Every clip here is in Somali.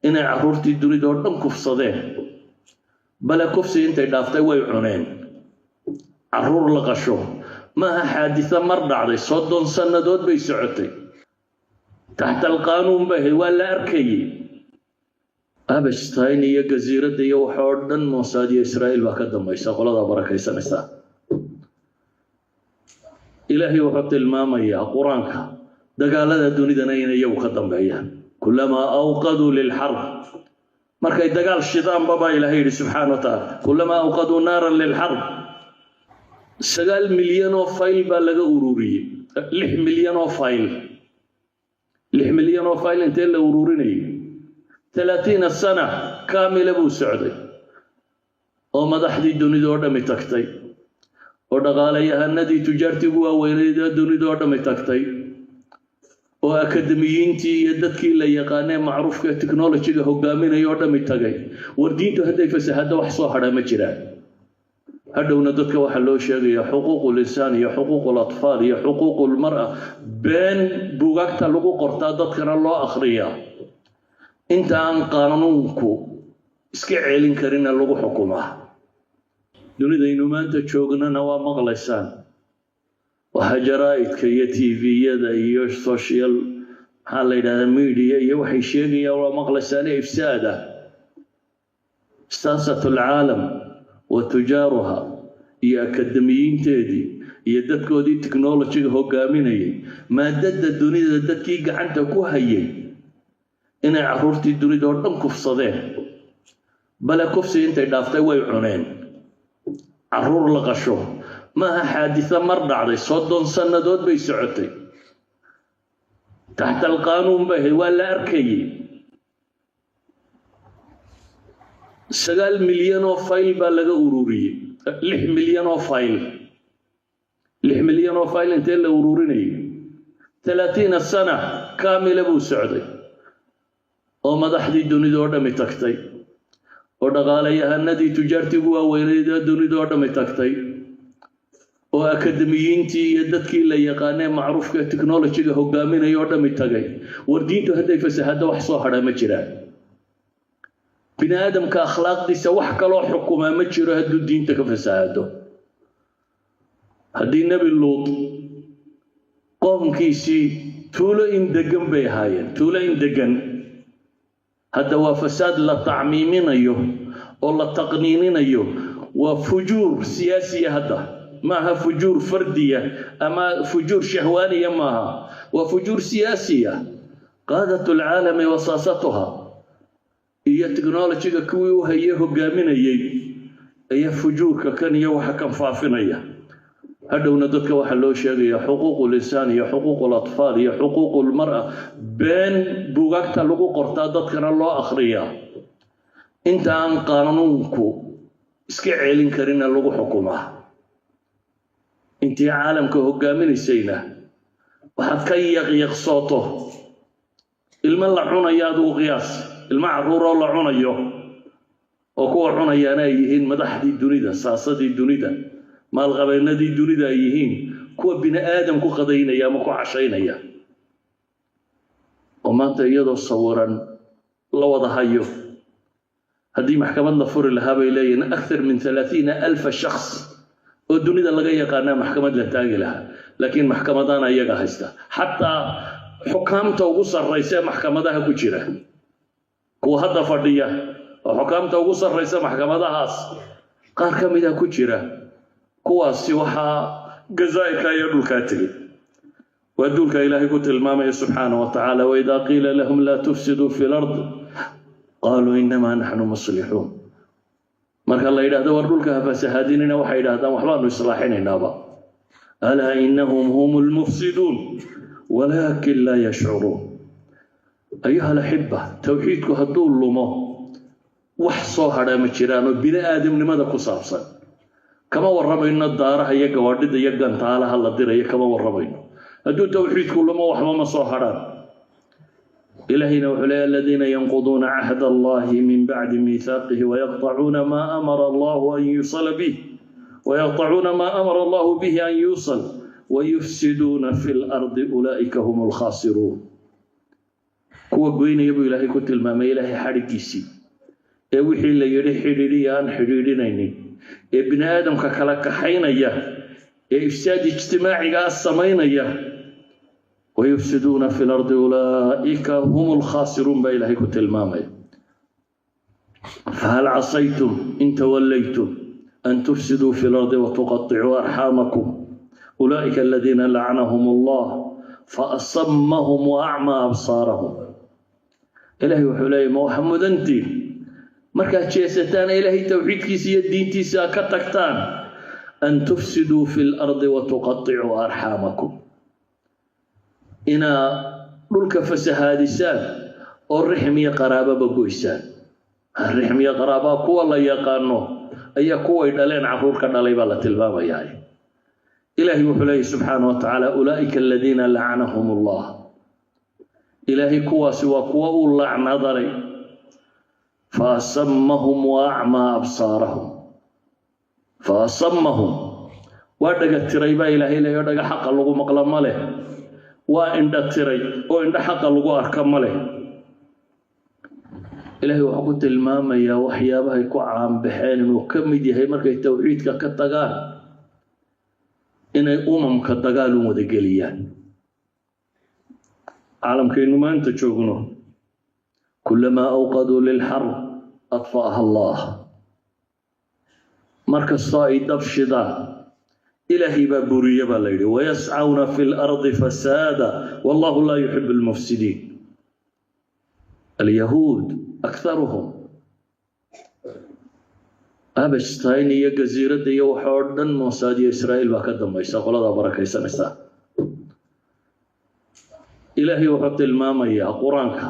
inay carruurtii dunida oo dhan kufsadeen bale kufsi intay dhaaftay way cuneen carruur la qasho maaha xaadisa mar dhacday 30 sannadood bay socotay taxta alqaanuun bay waa la arkayay abashtayn iyo jasiiradda iyo waxa oo dhan Mossad iyo Israa'iil baa ka dambaysa qolada barakaysanaysa ilaahay wuxuu tilmaamayaa quraanka dagaalada dunidana inay iyagu ka dambeeyaan kullama awqadu lil harb markay dagaal shidaan baba ilaahay subhanahu wa ta'ala kullama awqadu naran lil harb 9 milyan oo fayl baa laga ururiyay 6 milyan oo fayl 6 milyan oo fayl intee la ururinayay 30 sano kaamila buu socday oo madaxdii dunida oo dhan tagtay oo dhaqaalayahanadii tujaartigu waaweynayda dunida oo dhan tagtay oo akademiyiintii iyo dadkii la yaqaanay macruufka technology-ga hogaaminay oo dhan tagay wardiintu haday fasaxada wax soo hadha ma jiraan hadhowna dadka waxa loo sheegaya xuquuqul insaan iyo xuquuqul atfaal iyo xuquuqul mar'a been buugagta lagu qortaa dadkana loo akhriyaa inta aan qaanuunku iska ceelin karin lagu xukumaa dunida inuu maanta joognana waa maqlaysaan waxa jaraa'idka iyo TV-yada iyo social media iyo waxay sheegayaan waa maqlaysaan ifsaada siyaasatul caalam wa tujaruha iyo akademiyiinteedii iyo dadkoodii technology-ga hogaaminayay maadada dunida dadkii gacanta ku hayay inay carruurtii dunida oo dhan kufsadeen bale kufsi intay dhaaftay way cuneen carruur la qasho maaha xaadisa mar dhacday 30 sannadood bay socotay taxta alqaanuun bay waa la arkayay 9 milyan oo fayl baa laga ururiyay 6 milyan oo fayl 6 milyan oo fayl intee la ururinayay 30 sano kaamila buu socday oo madaxdii dunida oo dhan tagtay oo dhaqaalayahanadii tujaartigu waaweynayda dunida oo dhan tagtay oo akademiyiintii iyo dadkii la yaqaanay macruufka technology-ga hogaaminay oo dhan tagay wardiintu haday fasaxada wax soo hadha ma jiraan bini'aadamka akhlaaqdiisa wax kale oo xukuma ma jiro hadduu diinta ka fasaxado haddii nabi luut qoomkiisii tuulo in degan bay ahaayeen tuulo in degan هذا هو فساد لا تعميمينيو او لا تقنينينيو وفجور سياسي هذا معها فجور فردية أما فجور شهوانية معها وفجور سياسية قادة العالم وصاصتها هي تكنولوجيا كوي وهي هجامينية هي فجور كان يوحى كان فافنية هذا وندك وحلو شيء حقوق الإنسان هي حقوق الأطفال هي حقوق المرأة بين بوغاكتا لغو قرطادات كان الله أخريا انت عن قانونكو اسكي عيلين كرين لغو حكومة انت عالم كهقامين السينة وحد كي يقصوته الملعون يادو قياس المعرورة لعون يو وكو عون يانايهين مدح دي الدنيا ساسة دي الدنيا maal qabeennadii dunida ay yihiin kuwa bini aadam ku qadaynaya ama ku cashaynaya oo maanta iyadoo sawiran la wada hayo haddii maxkamad la furi lahaa bay leeyihiin akthar min 30,000 shakhs oo dunida laga yaqaana maxkamad la taagi lahaa laakiin maxkamadana iyaga haysta xataa xukaamta ugu sarreysa maxkamadaha ku jira kuwa hadda fadhiya oo xukaamta ugu sarreysa maxkamadahaas qaar ka mid ah ku jira kuwaasi waxa jazaa'irka iyo dhulka tagay ودولك إلهي قلت المامة سبحانه وتعالى وإذا قيل لهم لا تفسدوا في الأرض قالوا إنما نحن مصلحون مرك الله إذا دورولك فسهاديننا وحيدا هذا وحبان إصلاحين نابا ألا إنهم هم المفسدون ولكن لا يشعرون أيها الأحبة توحيدك هدول لما وحصو هذا مجران وبناء آدم لماذا كصابصا كما وربينا الدار هي قواردد يقن تعالى هلا دير هي كما وربينا هدو توحيد كل ما وحما مصاحران إلهنا وحلي الذين ينقضون عهد الله من بعد ميثاقه ويقطعون ما أمر الله أن يوصل به ويقطعون ما أمر الله به أن يوصل ويفسدون في الأرض أولئك هم الخاسرون kuwa goynaya buu ilaahay ku tilmaamay ilaahay xadhigiisii ee wixii la yidhi xidhiidhiya aan xidhiidhinaynin ee bini aadamka kala kaxaynaya ee ifsaad ijtimaaciga ah samaynaya wayufsiduuna fi lardi ulaa'ika hum lkhaasiruun baa ilaahay ku tilmaamaya fahal casaytum in tawallaytum an tufsiduu fi lardi watuqaطicuu arxaamakum ulaa'ika aladiina lacanahum allah faasammahum waacmaa absaarahum ilaahay wuxuu leeyahy ma waxa mudantiin markaad jeesataan ilaahay tawxiidkiisa iyo diintiisa ka tagtaan an tufsiduu fi lardi watuqaطicuu arxaamakum inaa dhulka fasahaadisaan oo rixm iyo qaraababa goysaan rixm iyo qaraabaa kuwa la yaqaano ayaa kuway dhaleen caruur ka dhalay baa la tilmaamayaa ilaahay wuxuu leeyahy subxaana wa tacaala ulaa'ika aladiina lacanahum allah ilaahay kuwaasi waa kuwa uu lacnadaray faasammahum waacmaa absaarahum faasammahum waa dhaga tiray baa ilaahay leeyo dhaga xaqa lagu maqla ma leh waa indha tiray oo indha xaqa lagu arka ma leh ilaahay wuxuu ku tilmaamayaa waxyaabahay ku caanbaxeen inuu ka mid yahay markay tawxiidka ka tagaan inay umamka dagaal u wadageliyaan caalamkaynu maanta joogno kulamaa awqaduu lilxarb adfa'aha allah markastoo ay dab shidaan ilaahay baa buriya baa la yidhi wayascawna fi lardi fasaada wallahu laa yuxibu almufsidiin alyahuud akharuhum abashtayn iyo gaziiradda iyo waxa oo dhan moosaad iyo israa'iil baa ka dambaysa qoladaa barakaysanaysa ilaahay wuxuu tilmaamayaa qur-aanka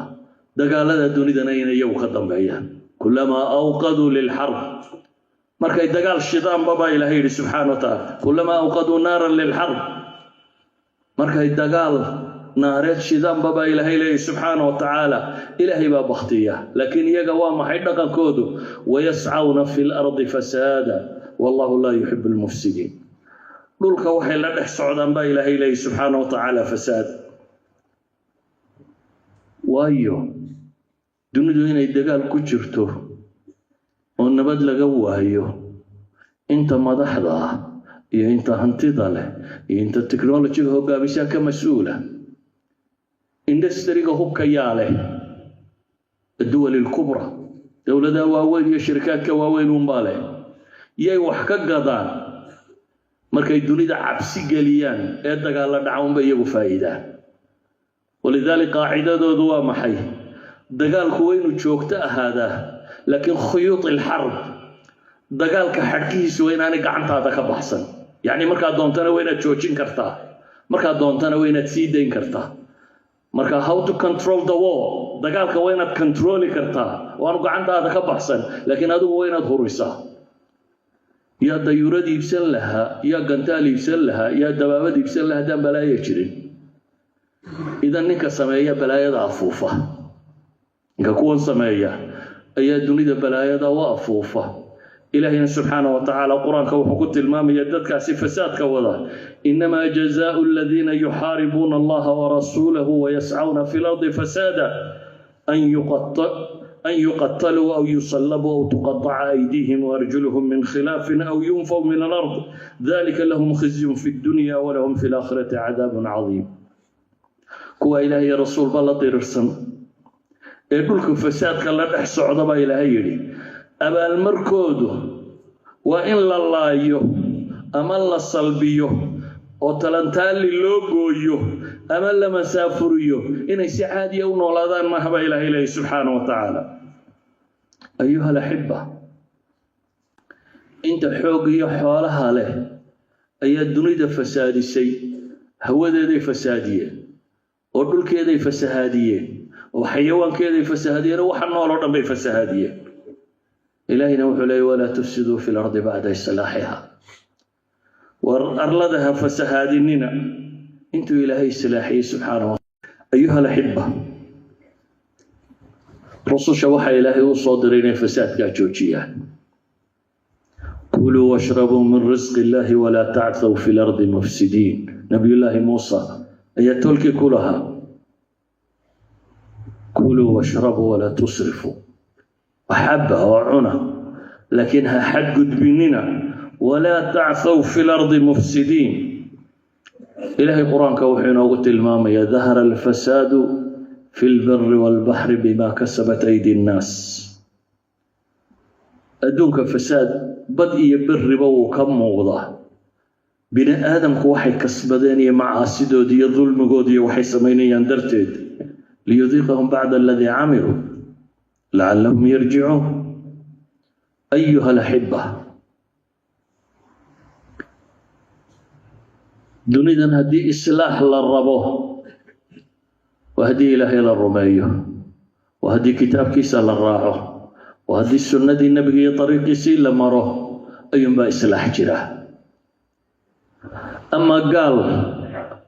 dagaalada dunidana inay iyagu ka dambeeyaan kulamaa awqaduu lilxarb markay dagaal shidaanba baa ilaahay yidhi subxaana wa tacaala kulamaa awqaduu naaran lilxarb markay dagaal naareed shidaanba baa ilaahay leeyahy subxaana wa tacaala ilaahay baa baktiya laakiin iyaga waa maxay dhaqankoodu wayascawna fi lardi fasaada wallahu laa yuxibu almufsidiin dhulka waxay la dhex socdaan baa ilaahay leeyahy subxaana wa tacaala fasaad waayo dunidu inay dagaal ku jirto oo nabad laga waayo inta madaxda ah iyo inta hantida leh iyo inta technologyga hogaamisaa ka mas-uula industriga hubka yaa leh الدول الكبرى دولة واوين iyo shirkadka waaweyn unbaa leh yay wax ka gadaan markay dunida cabsi geliyaan ee dagaal la dhaco unba iyagu faa'iidaan ولذلك قاعدتoodu waa maxay dagaalku waynu joogto ahaadaa laakiin khuyuut الحرب dagaalka xadkiisu waa inaanay gacantaada ka baxsan yani markaad doontana waa inaad joojin kartaa markaad doontana waa inaad sii dayn kartaa marka how to control the war dagaalka waa inaad controli kartaa waanu gacantaada ka baxsan laakiin adigu waa inaad hurisaa yaa dayuurad iibsan lahaa yaa gantaal iibsan lahaa yaa dabaabad iibsan lahaa haddaan balaayo jirin idan ninka sameeya balaayada afuufa ninka kuwan sameeya ayaa dunida balaayada u afuufa إلهنا سبحانه وتعالى القرآن كوحكت المام يددك فساد كوضا إنما جزاء الذين يحاربون الله ورسوله ويسعون في الأرض فسادا أن يقتلوا أو يصلبوا أو تقطع أيديهم وأرجلهم من خلاف أو ينفوا من الأرض ذلك لهم خزي في الدنيا ولهم في الآخرة عذاب عظيم كوا إلهي رسول بالله طيرسن يقولك فساد كلا نحسو عضبا إلهي أبا المركود وإن الله أما الله صلبيه وتلنتالي لوغويه أما الله مسافريه إن سعاد يوم ولدان ما هبا إلهي سبحانه وتعالى أيها الأحبة أنت حوقي حوالها له أي الدنيا فسادي الشيء هو ذي فسادية ودول كذي فسادية وحيوان كذي فسادية وحنا ولا بي فسادية إلهنا وحلي ولا تفسدوا في الأرض بعد إصلاحها وأرلدها فسهادننا أنتم إلهي السلاحي سبحانه وتعالى أيها الأحبة رسول شوحة إلهي والصادرين فساد كاجوجيا كلوا واشربوا من رزق الله ولا تعثوا في الأرض مفسدين نبي الله موسى أيتولك كلها كلوا واشربوا ولا تسرفوا وحبها وعنا لكنها حد قد بننا ولا تعثوا في الأرض مفسدين. إلهي قرآن كوحينا وقلت الماما يظهر الفساد في البر والبحر بما كسبت أيدي الناس. أدونك فساد بدء بر وكم موضع بني آدم كوحي كسبدين مع عاسدو دي ظلم قودي وحي سميني يندرتد ليذيقهم بعد الذي عملوا لعلهم يرجعون. أيها الأحبة دنيا هدي إصلاح للربو وهدي إلهي للرميه وهدي كتاب كيسا للراعه وهدي السنة دي النبي طريق سي لمره أيهم بإصلاح جراه. أما قال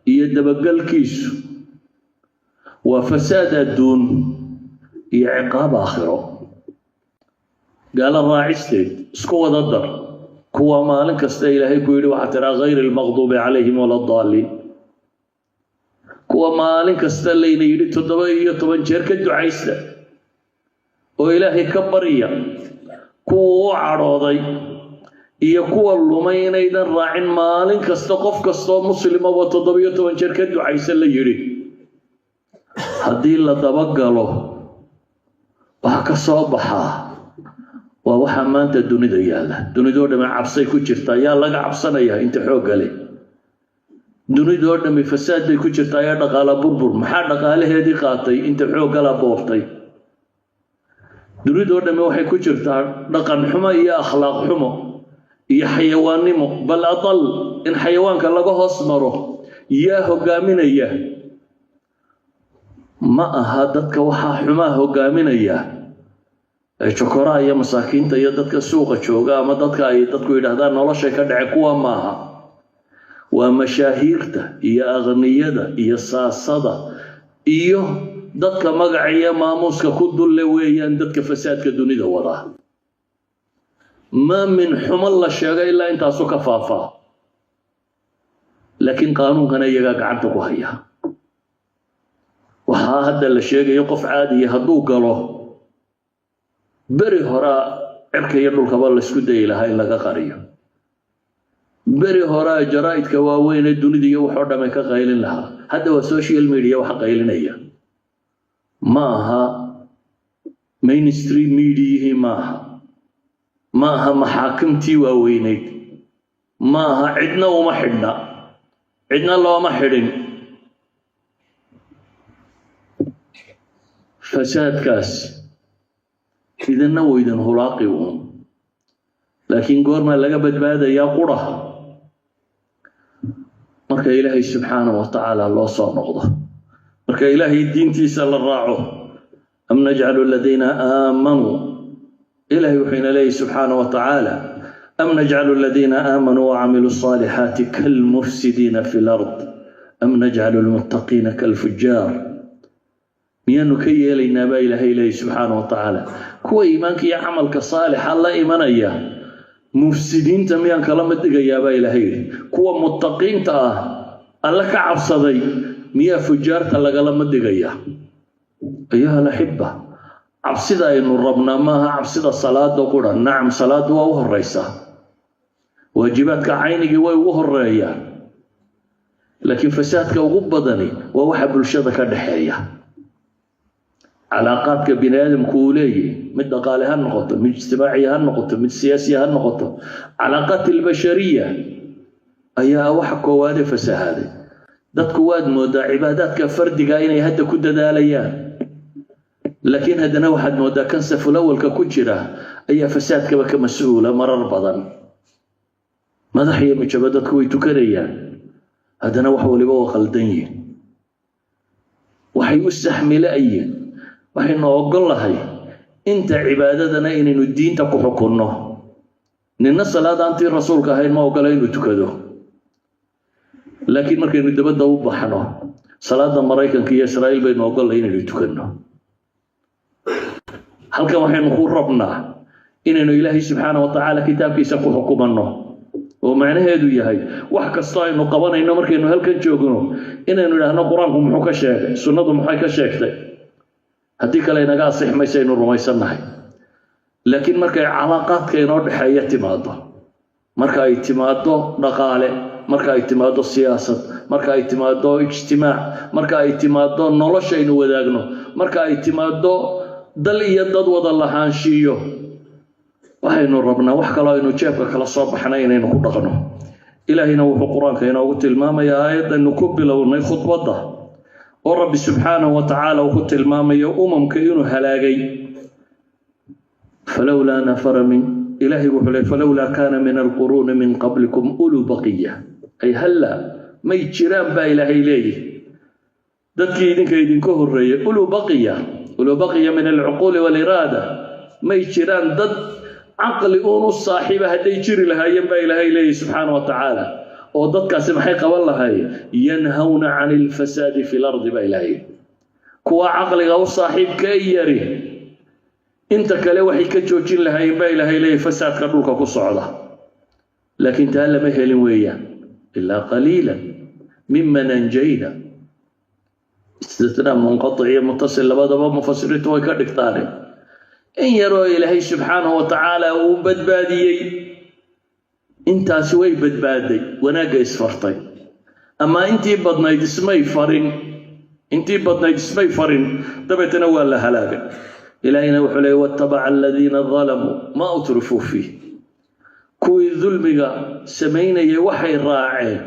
يدبقل كيسو وفساد الدون عقاب آخره. قال الراعستين اسكوا ضدر كوا مالك استيلهي كويلي وحترى غير المغضوب عليهم ولا الضالين. كوا مالك استيلين يلي تدبي طبنجير كدعيسته وإلهي كبرية كوا عراضي iyo kuwa lumaynaydan raacin maalin kasta qof kasta muslima oo 17 jeer ka ducaysan la yiri hadii la dabagalo wax ka soo baxa waa waxa maanta dunida yaala. dunidoo dhan cabsay ku jirta yaa laga cabsanaya inta xoog leh. dunidoo dhan fasaad ay ku jirta yaa dhaqaale burbur maxaa dhaqaalaheedii qaatay inta xoog la boobtay. dunidoo dhan waxay ku jirtaa dhaqan xumo iyo akhlaaq xumo iyo xayawaannimo bal adal in xayawaanka laga hoos maro yaa hogaaminaya ma aha dadka waxa xumaa hogaaminaya chokoraa iyo masaakiinta iyo dadka suuqa jooga ama dadka ay dadku yiraahdaan nolosha ka dhacay kuwa maaha waa mashaahiirta iyo aqniyada iyo saasada iyo dadka magaciya maamuuska ku dulle weeyaan dadka fasaadka dunida wada. ما من حمل الشيء إلا أنت أسوك فافا لكن قانون كان يجاك عبدك وهي وهذا الشيء يقف عادي يهدو قاله بري هراء عبك يدو الكبال السكودة إلى هاي لك قرية بري هراء جرائد كواوين الدنيا دي وحورة ما كقايلين لها هذا هو السوشيال ميديا وحقايلين هي ماها مينستريم ميديا ماها محاكمتي ووينيد ماها عدنا وما حدنا عدنا الله وما حدين. فساد كاس إذا نو إذا هلاقيهم لكن قرنا لقبت بهذا يا قرى مركا إلهي سبحانه وتعالى الله صار نقضه مركا إلهي الدين تيسال الراعه أم نجعل الذين آمنوا إلهي وحين إليه سبحانه وتعالى أم نجعل الذين آمنوا وعملوا الصالحات كالمفسدين في الأرض أم نجعل المتقين كالفجار. ميانو كي إلينا با إلهي سبحانه وتعالى كو إيمانك يا عملك صالح الله إيمان إياه مفسدين تميان كلامة يا با إلهي كو متقين تا الله كعب صدي ميا فجار تلا كلامة إياه. أيها الأحبة عبسيدا إنه ربنا ماها عبسيدا صلاة وقرا نعم صلاة وهو الرئيسة واجباتك عينك وهو الرئية لكن فسادك وغب بدني ووحب الشدك الدحية علاقاتك بين آدم كولي من دقالها النقطة من اجتماعيها النقطة من سياسيها النقطة علاقات البشرية أيها وحك وادي فساد دتك واد مودا عباداتك فردك أين يهدى كد داليان لكن هذا واحد مودا كنسف الأول ككجرة أي فساد كمسؤولة مرر بدن ماذا هي مجبدت كوي تكريا هذا نوح ولبوا خلدين وحي يستحمل أي وحي نوقل الله أنت عبادتنا إن الدين تكحكنا إن الصلاة أنت رسولك هاي ما وقال إنه تكذو لكن مركين ندبده وبحنا صلاة مريكا كي إسرائيل بين وقال إنه تكذو halka waxaynu ku rabnaa inaynu Ilaahay subhanahu wa ta'ala kitaabkiisa ku xukumanno oo macnaheedu yahay wax kasta aynu qabanayno markaynu halkan joogno inaynu ilaahno quraanku muxuu ka sheegay sunnadu maxay ka sheegtay haddii kale inaga asix maysaynu rumaysannahay laakiin markay calaaqaadka inoo dhexeeya timaado marka ay timaado dhaqaale marka ay timaado siyaasad marka ay timaado ijtimaac marka ay timaado noloshaynu wadaagno marka ay timaado dal iyo dad wada lahaanshiyo waxaynu rabnaa wax kale aynu jeebka kala soo baxnay inaynu ku dhaqno ilaahina wuxuu quraanka inoogu tilmaamayaa aayaddan ku bilownay khudbada oo rabbi subxaanahu wa ta'ala uu ku tilmaamayo umamka inuu halaagay falawla nafara min إلهي وحلي فلولا كان من القرون من قبلكم أولو بقية أي هلا ما يتشران با إلهي ليه دكي إذنك إذنكه الرئي أولو بقية من العقول والإرادة ما يتشران ضد عقل أونو الصاحبة هدي يتشري لها ينبا إلهي ليه سبحانه وتعالى وضد كاسم حقيقة والله هاي ينهون عن الفساد في الأرض با إلهي كوا عقل غو صاحب كيري انت كله وحي كجوجين لها ينبا إلهي ليه فساد كدولك كصعدة لكن تهلا ما هلين ويا إلا قليلا ممن أنجينا استثناء منقطعية متصل لبعض مفسرته ويكادك طارئ إن يروا إلهي سبحانه وتعالى وبدبادي انت سوي بدبادي وناقا اسفرطي أما انتي بدنايد اسمي فرين دبتنا ولا هلاقا إلهينا وحلي واتبع الذين ظلموا ما أترفوا فيه كوي ظلمك سمينا يوحي الراعي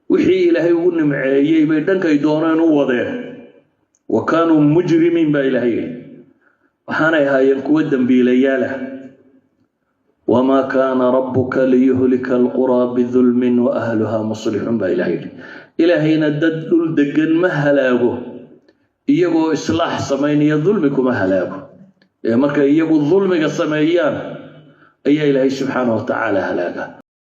وحي إلهي ونمعي بيدنك يدونان وضيه وكانوا مجرمين بإلهي وحانا هاي الكودن بإلياله وما كان ربك ليهلك القرى بظلم وأهلها مصلحون بإلهي إلهينا الددل دقن مهلاقه iyagoo islaax sameynaya dulmi kuma halaago marka iyagu dulmiga sameeyaan ayaa ilaahay subxaanahu wa ta'ala halaaga